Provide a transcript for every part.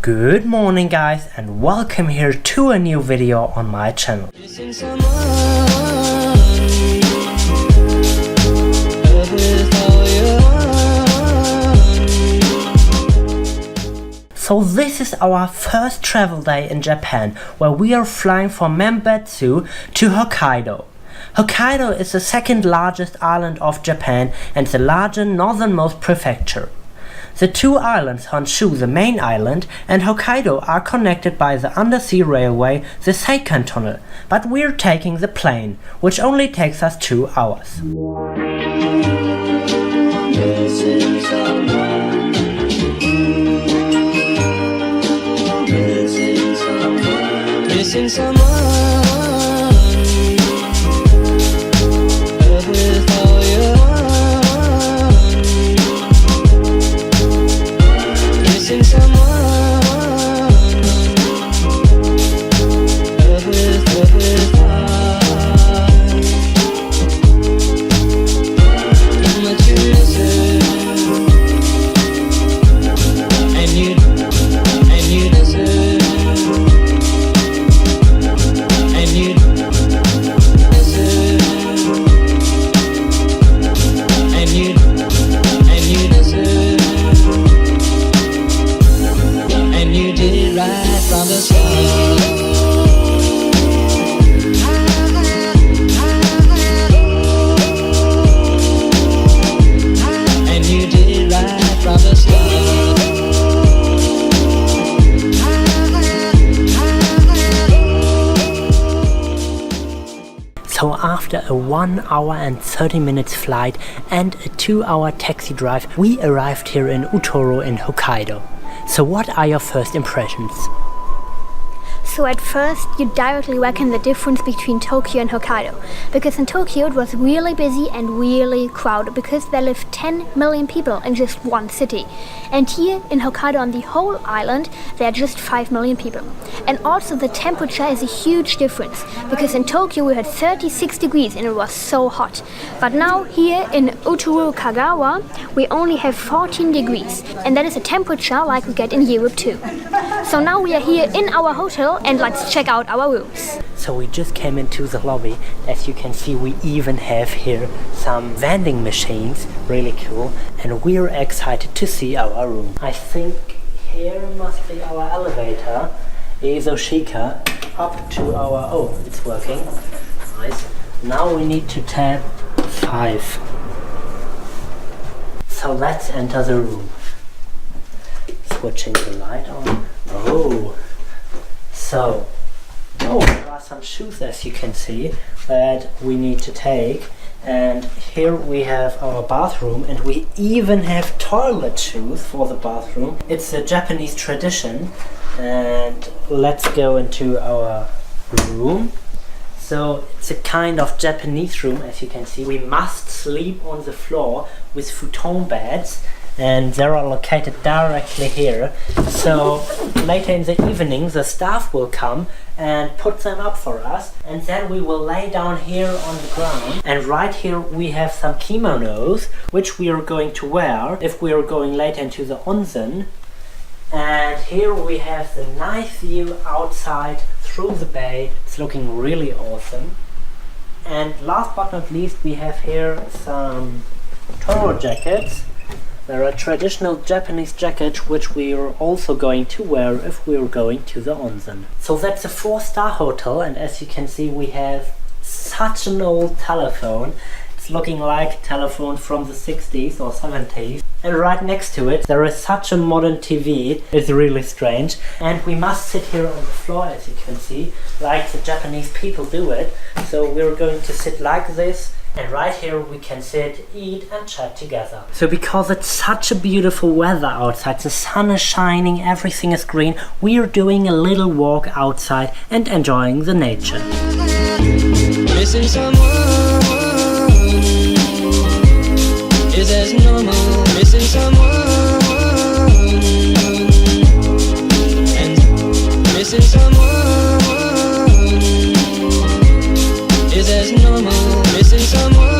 Good morning guys, and welcome here to a new video on my channel. So this is our first travel day in Japan, where we are flying from MCee to Hokkaido. Hokkaido is the second largest island of Japan and the largest northernmost prefecture. The two islands, Honshu, the main island, and Hokkaido are connected by the undersea railway, the Seikan Tunnel, but we're taking the plane, which only takes us 2 hours. So after a 1 hour and 30 minutes flight and a 2-hour taxi drive, we arrived here in Utoro in Hokkaido. So what are your first impressions? So at first you directly reckon the difference between Tokyo and Hokkaido, because in Tokyo it was really busy and really crowded because there live 10 million people in just one city, and here in Hokkaido on the whole island there are just 5 million people. And also the temperature is a huge difference, because in Tokyo we had 36 degrees and it was so hot, but now here in Utoro Kagawa we only have 14 degrees, and that is a temperature like we get in Europe too. So now we are here in our hotel and let's check out our rooms. So we just came into the lobby. As you can see, we even have here some vending machines, really cool, and we're excited to see our room. I think here must be our elevator, Ezoshika, up to our, oh, it's working, nice. Now we need to tap 5. So let's enter the room. Switching the light on. Oh, so, there are some shoes, as you can see, that we need to take. And here we have our bathroom, and we even have toilet shoes for the bathroom. It's a Japanese tradition. And let's go into our room. So it's a kind of Japanese room, as you can see. We must sleep on the floor with futon beds, and they are located directly here. So later in the evening the staff will come and put them up for us, and then we will lay down here on the ground. And right here we have some kimonos which we are going to wear if we are going later into the onsen. And here we have the nice view outside through the bay. It's looking really awesome. And last but not least, we have here some Utoro jackets. They're a traditional Japanese jacket which we are also going to wear if we are going to the onsen. So that's a 4-star hotel, and as you can see we have such an old telephone. It's looking like telephone from the 60s or 70s. And right next to it there is such a modern TV. It's really strange. And we must sit here on the floor, as you can see, like the Japanese people do it. So we're going to sit like this. And right here we can sit, eat and chat together. So because it's such a beautiful weather outside, the sun is shining, everything is green, we are doing a little walk outside and enjoying the nature. Missing someone is as normal. Missing someone and missing someone is as normal. Missing someone.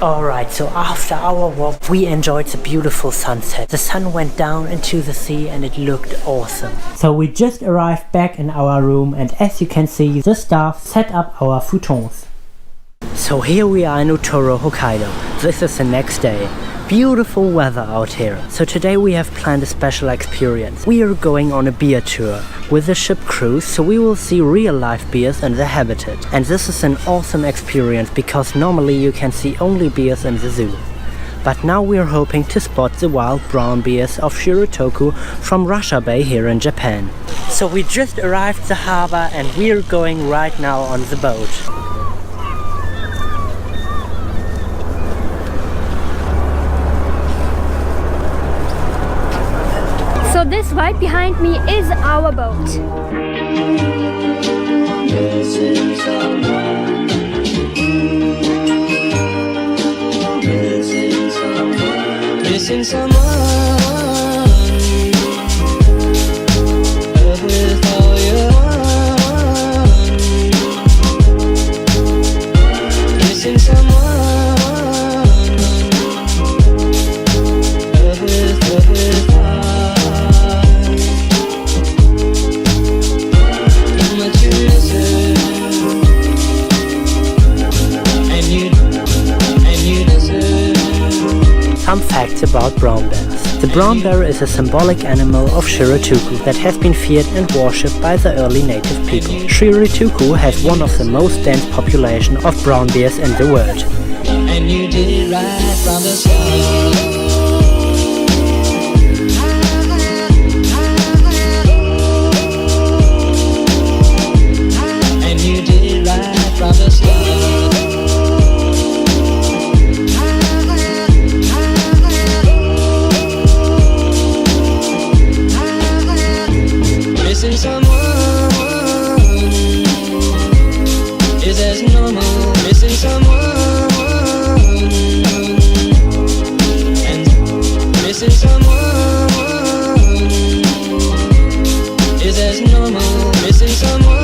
Alright, so after our walk we enjoyed the beautiful sunset. The sun went down into the sea and it looked awesome. So we just arrived back in our room, and as you can see, the staff set up our futons. So here we are in Utoro, Hokkaido. This is the next day. Beautiful weather out here. So today we have planned a special experience. We are going on a beer tour with a ship cruise, so we will see real life beers in their habitat. And this is an awesome experience because normally you can see only beers in the zoo. But now we are hoping to spot the wild brown bears of Shiritoku from Russia Bay here in Japan. So we just arrived at the harbor and we are going right now on the boat. So this right behind me is our boat. Missing someone. Love with all your heart. Missing someone. Love with heart. How much you miss her. And you deserve. Some facts about brown bears. The brown bear is a symbolic animal of Shiritoku that has been feared and worshipped by the early native people. Shiritoku has one of the most dense population of brown bears in the world. And you did it right from the start. And you did it right from the start. Missing someone is as normal. Missing someone and missing someone is as normal. Missing someone.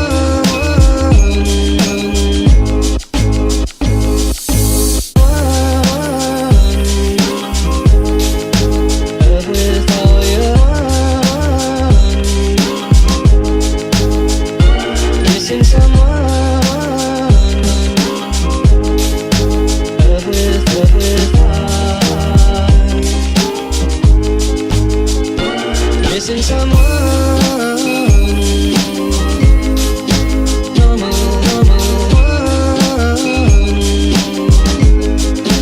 Love with all your heart. Missing someone. Love with heart. Missing someone.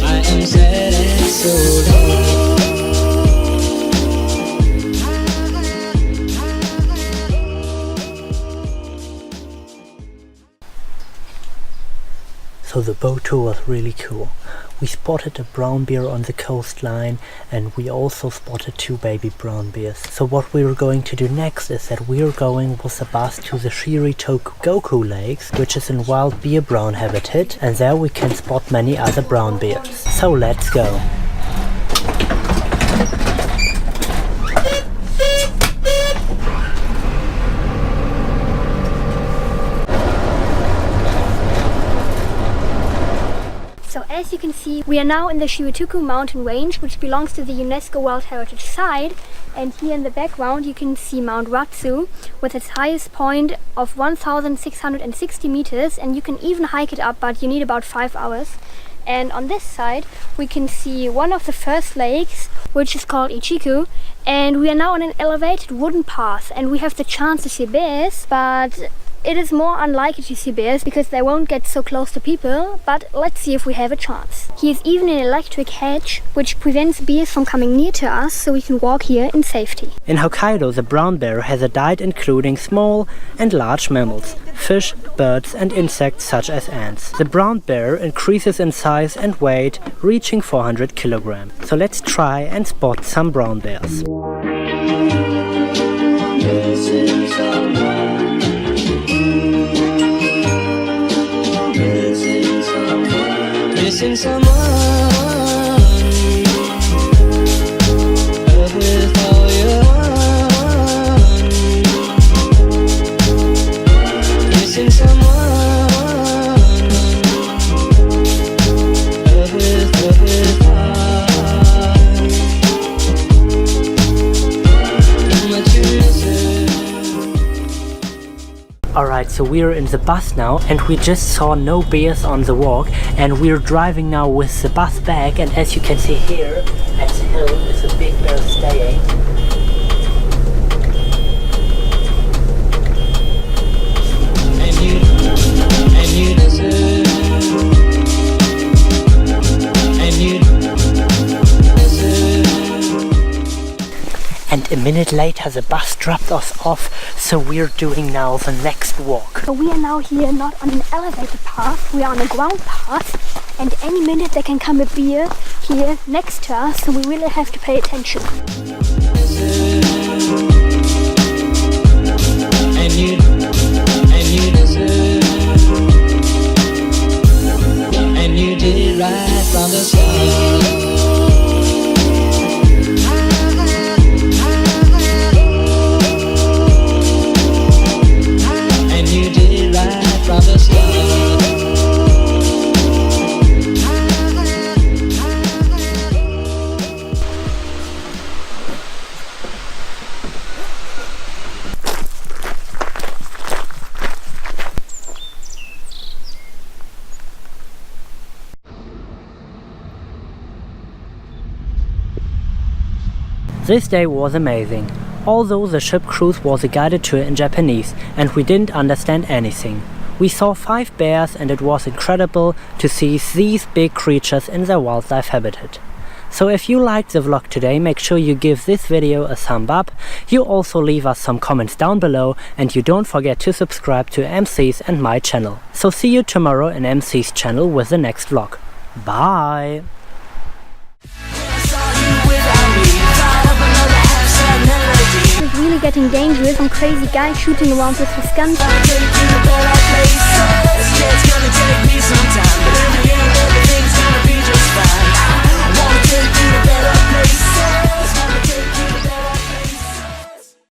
I am sad and so low. So the boat tour was really cool. We spotted a brown bear on the coastline and we also spotted 2 baby brown bears. So what we are going to do next is that we are going with the bus to the Shiritoku Goku Lakes, which is in wild bear brown habitat, and there we can spot many other brown bears. So let's go. So as you can see, we are now in the Shiritoku mountain range, which belongs to the UNESCO World Heritage Site. And here in the background you can see Mount Ratsu with its highest point of 1,660 meters, and you can even hike it up, but you need about 5 hours. And on this side we can see one of the first lakes, which is called Ichiku, and we are now on an elevated wooden path and we have the chance to see bears, but it is more unlikely to see bears because they won't get so close to people, but let's see if we have a chance. Here is even an electric hedge which prevents bears from coming near to us, so we can walk here in safety. In Hokkaido, the brown bear has a diet including small and large mammals, fish, birds and insects such as ants. The brown bear increases in size and weight, reaching 400 kilograms. So let's try and spot some brown bears. Missing someone. Love with all your heart. Missing someone. Love with so we're in the bus now and we just saw no bears on the walk, and we're driving now with the bus back, and as you can see here at the hill is a big bear staying. And a minute later the bus dropped us off, so we're doing now the next walk. So we are now here not on an elevated path, we are on a ground path, and any minute there can come a bear here next to us, so we really have to pay attention. And you did it right from the start. From the start. This day was amazing. Although the ship cruise was a guided tour in Japanese and we didn't understand anything. We saw 5 bears and it was incredible to see these big creatures in their wildlife habitat. So if you liked the vlog today, make sure you give this video a thumb up. You also leave us some comments down below, and you don't forget to subscribe to MCee's and my channel. So see you tomorrow in MCee's channel with the next vlog. Bye! It's really getting dangerous. Some crazy guy shooting around with his gun.